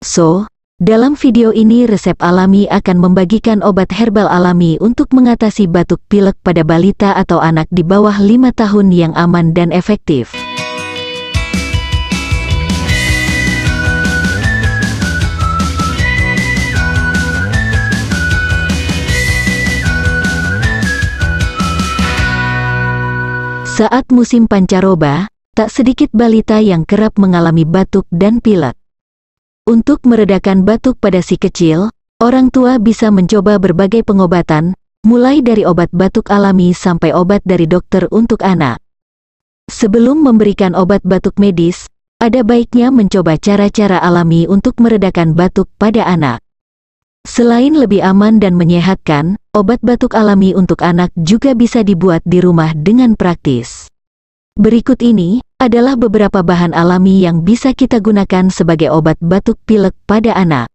So, dalam video ini resep alami akan membagikan obat herbal alami untuk mengatasi batuk pilek pada balita atau anak di bawah 5 tahun yang aman dan efektif. Saat musim pancaroba, tak sedikit balita yang kerap mengalami batuk dan pilek. Untuk meredakan batuk pada si kecil, orang tua bisa mencoba berbagai pengobatan, mulai dari obat batuk alami sampai obat dari dokter untuk anak. Sebelum memberikan obat batuk medis, ada baiknya mencoba cara-cara alami untuk meredakan batuk pada anak. Selain lebih aman dan menyehatkan, obat batuk alami untuk anak juga bisa dibuat di rumah dengan praktis. Berikut ini adalah beberapa bahan alami yang bisa kita gunakan sebagai obat batuk pilek pada anak.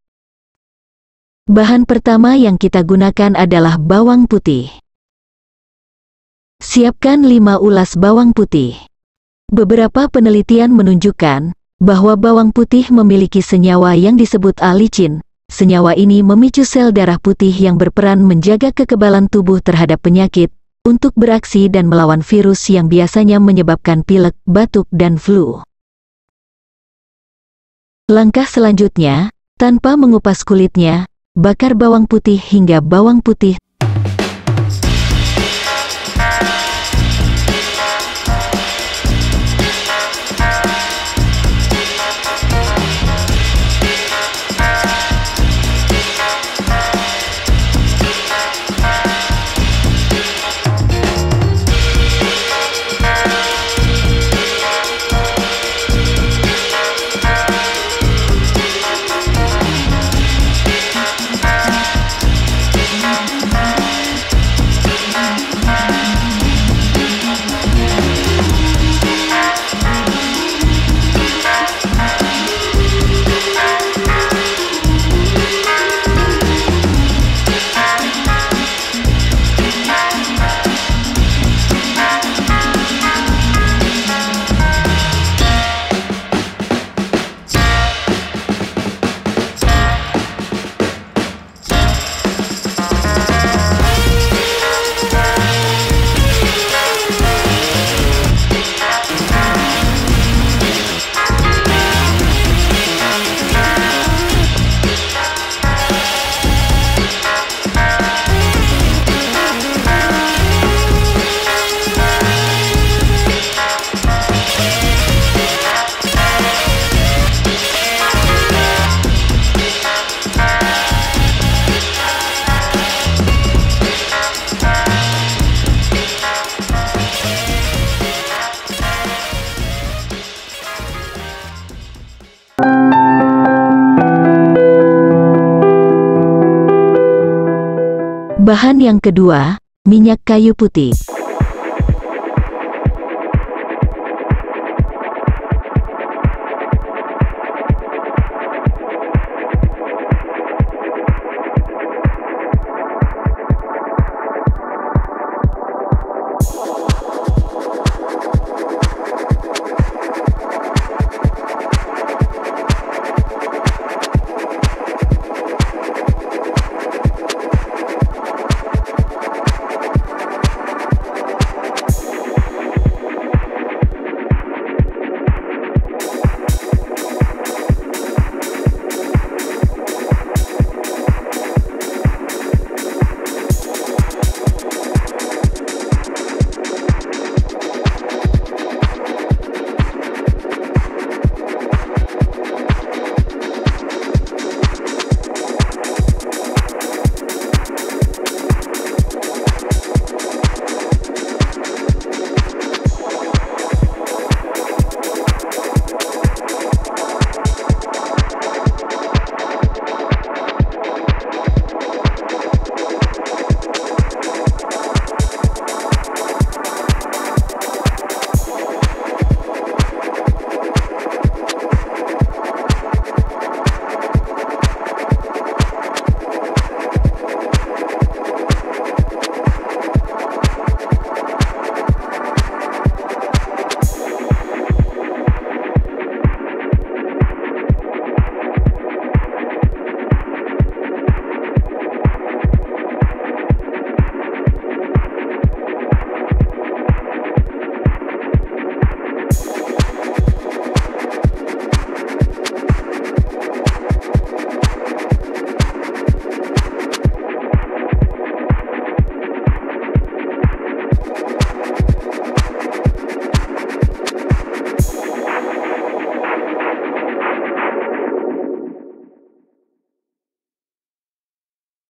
Bahan pertama yang kita gunakan adalah bawang putih. Siapkan 5 ulas bawang putih. Beberapa penelitian menunjukkan bahwa bawang putih memiliki senyawa yang disebut alicin. Senyawa ini memicu sel darah putih yang berperan menjaga kekebalan tubuh terhadap penyakit, untuk beraksi dan melawan virus yang biasanya menyebabkan pilek, batuk, dan flu. Langkah selanjutnya, tanpa mengupas kulitnya, bakar bawang putih hingga bawang putih Bahan yang kedua, minyak kayu putih.